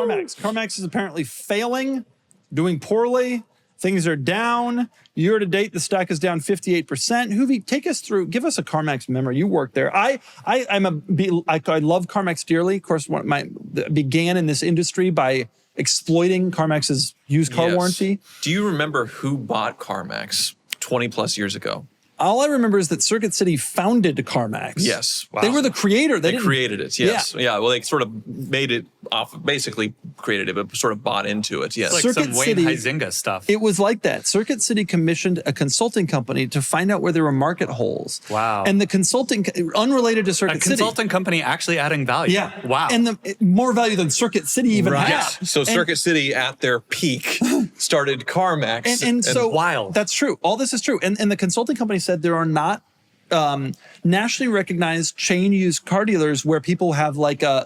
CarMax. CarMax is apparently failing, doing poorly. Things are down. Year to date, the stock is down 58%. Hoovie, take us through. Give us a CarMax memory. You work there. I love CarMax dearly. Of course, began in this industry by exploiting CarMax's used car warranty. Do you remember who bought CarMax 20 plus years ago? All I remember is that Circuit City founded CarMax. Yes. Wow. They were the creator. They created it, yes. Yeah, well, they sort of made it off, basically created it, but sort of bought into it, yes. It's like some Wayne Huizinga stuff. It was like that. Circuit City commissioned a consulting company to find out where there were market holes. Wow. And the consulting, unrelated to Circuit City. A consulting company actually adding value. Yeah. Wow. And more value than Circuit City even had. Yeah. So Circuit City at their peak started CarMax. And so wild. That's true. All this is true. And the consulting company said there are not nationally recognized chain used car dealers where people have like a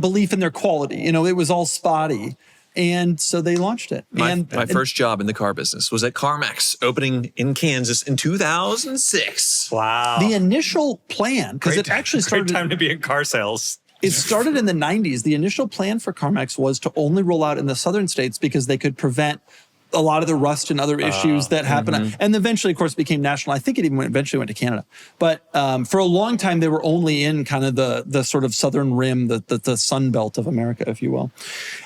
belief in their quality. You know, it was all spotty. And so they launched it. My first job in the car business was at CarMax, opening in Kansas in 2006. Wow. The initial plan, because it actually started... Great time to be in car sales. It started in the 90s. The initial plan for CarMax was to only roll out in the southern states because they could prevent a lot of the rust and other issues that happen. And eventually, of course, became national. I think it even eventually went to Canada. But for a long time, they were only in kind of the sort of southern rim, the sun belt of America, if you will.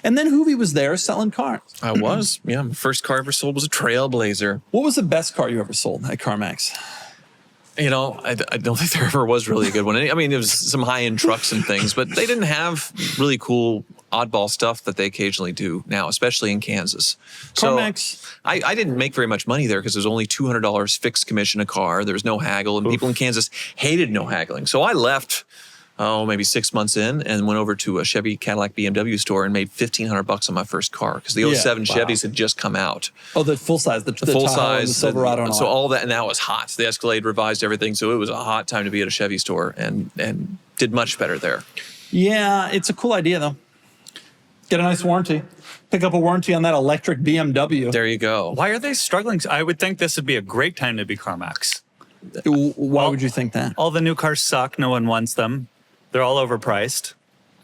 And then Hoovie was there selling cars. I was. Yeah, my first car I ever sold was a Trailblazer. What was the best car you ever sold at CarMax? You know, I don't think there ever was really a good one. I mean, there was some high-end trucks and things, but they didn't have really cool oddball stuff that they occasionally do now, especially in Kansas. CarMax. So I didn't make very much money there because there was only $200 fixed commission a car. There was no haggle, and people in Kansas hated no haggling. So I left, maybe 6 months in, and went over to a Chevy, Cadillac, BMW store and made $1,500 on my first car because the 07 Chevys had just come out. Oh, the full size, the full Tahoe size, and the Silverado, and so all that, and that was hot. The Escalade revised everything, so it was a hot time to be at a Chevy store, and did much better there. Yeah, it's a cool idea though. Get a nice warranty. Pick up a warranty on that electric BMW. There you go. Why are they struggling? I would think this would be a great time to be CarMax. Why would you think that? All the new cars suck. No one wants them. They're all overpriced.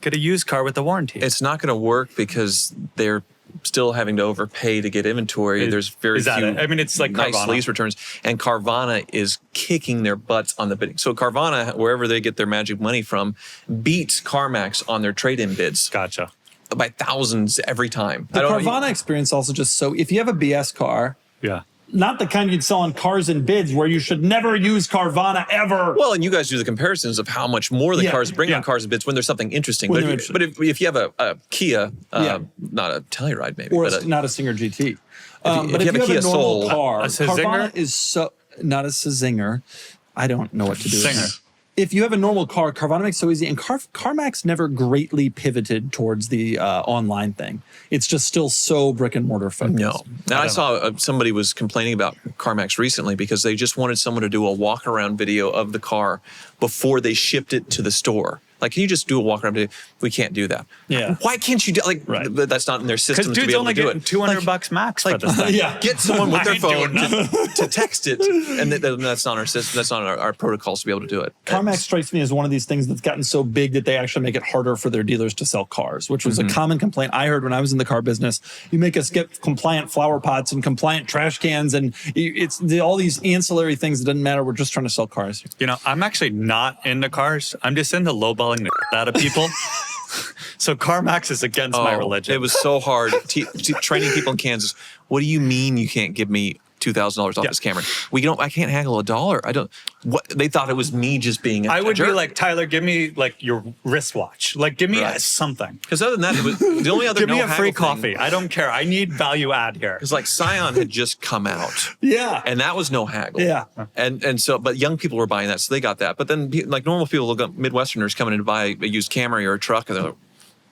Get a used car with a warranty. It's not going to work because they're still having to overpay to get inventory. There's very few I mean, it's like nice Carvana. lease returns. And Carvana is kicking their butts on the bidding. So Carvana, wherever they get their magic money from, beats CarMax on their trade-in bids. Gotcha. By thousands every time. The Carvana experience also just so, if you have a BS car, Yeah. not the kind you'd sell on Cars and Bids where you should never use Carvana ever. Well, and you guys do the comparisons of how much more the cars bring on Cars and Bids when there's something interesting. When But if you have a Kia, not a Telluride maybe, or but not a Singer GT. But if you have a Kia normal Soul, car, a Carvana Singer? is so, not a Singer. I don't know what to do. Singer. If you have a normal car, Carvana makes it so easy. And CarMax never greatly pivoted towards the online thing. It's just still so brick and mortar focused. No. Now I saw somebody was complaining about CarMax recently because they just wanted someone to do a walk around video of the car before they shipped it to the store. Like, can you just do a walk around video? We can't do that. Yeah. Why can't you do that's not in their system Because to be dude's able only to do getting it. $200 max for this thing. Yeah. Get someone with their I ain't doing phone to text it, and that's not our system. That's not our protocols to be able to do it. CarMax strikes me as one of these things that's gotten so big that they actually make it harder for their dealers to sell cars, which was a common complaint I heard when I was in the car business. You make us get compliant flower pots and compliant trash cans, and it's all these ancillary things that doesn't matter. We're just trying to sell cars. You know, I'm actually not into cars. I'm just into lowballing the out of people. So CarMax is against my religion. It was so hard training people in Kansas. What do you mean you can't give me $2,000 off this camera? I can't haggle $1. I don't. What they thought it was me just being. I would jerk. be like, Tyler, give me like your wristwatch. Like, give me something. Because other than that, it was the only other Give me no a free haggle coffee. thing. I don't care. I need value add here. Because like Scion had just come out. Yeah. And that was no haggle. Yeah. And so, but young people were buying that, so they got that. But then, like normal people, Midwesterners coming in to buy a used Camry or a truck, and they're like,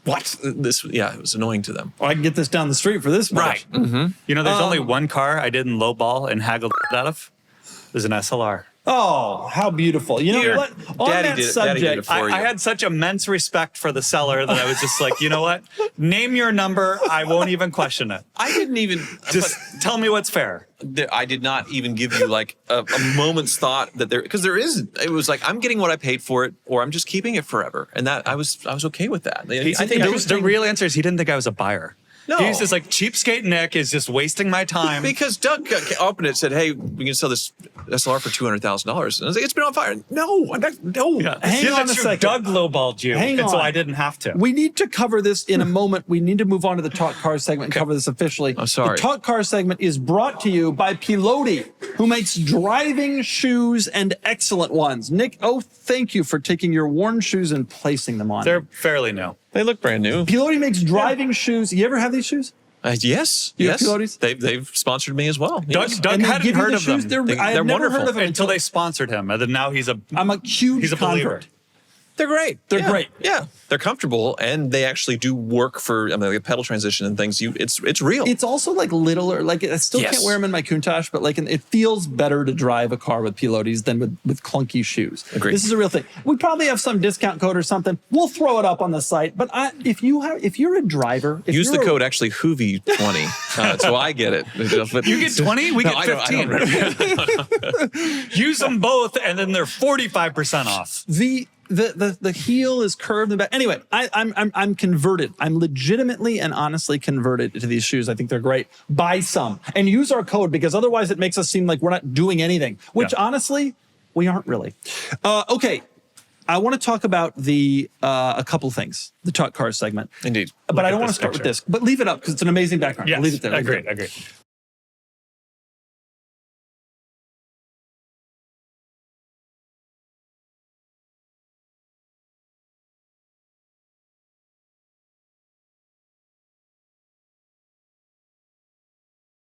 what? It was annoying to them. Well, I can get this down the street for this much. Right. Mm-hmm. You know, there's only one car I didn't lowball and haggle out of. It was an SLR. Oh, how beautiful. You know Here, what? On Daddy that did it subject, for I you. had such immense respect for the seller that I was just like, you know what? Name your number. I won't even question it. I didn't even Just tell me what's fair. I did not even give you like a moment's thought that because there isn't. It was like I'm getting what I paid for it, or I'm just keeping it forever, and that I was okay with that. I think The real answer is he didn't think I was a buyer. No. He's just like, cheapskate Nick is just wasting my time. because Doug opened it and said, "Hey, we can sell this SLR for $200,000." And I was like, "It's been on fire." No, no. Yeah. Hang on a That's second. Doug lowballed you, Hang and so on. I didn't have to. We need to cover this in a moment. We need to move on to the Talk Cars segment and cover this officially. I'm sorry. The Talk Cars segment is brought to you by Piloti, who makes driving shoes and excellent ones. Nick, thank you for taking your worn shoes and placing them on. They're fairly new. They look brand new. Piloti makes driving shoes. You ever have these shoes? Yes, You have yes. Pilotis? They've sponsored me as well. Yes. Doug And they hadn't give you heard the of shoes? them I've they're never wonderful. heard of them until they sponsored him, and then now he's a I'm a huge he's a convert. believer. They're great. They're Yeah. great. Yeah, they're comfortable and they actually do work for like a pedal transition and things. It's real. It's also like littler. Like I still Yes. can't wear them in my Countach, but like it feels better to drive a car with Pilotis than with clunky shoes. Agreed. This is a real thing. We probably have some discount code or something. We'll throw it up on the site. But if you're a driver, if Use the you're code actually Hoovie 20, so I get it. But You get 20, we No, get I don't- 15. Use them both, and then they're 45% off. the heel is curved in the back. Anyway, I'm converted. I'm legitimately and honestly converted to these shoes. I think they're great. Buy some and use our code because otherwise it makes us seem like we're not doing anything, which Yeah. honestly we aren't really. Okay, I want to talk about a couple things. The Talk Cars segment. Indeed. But Look I at don't want to this start with picture. this. But leave it up because it's an amazing background. Yes, Leave it there. leave it agreed. there.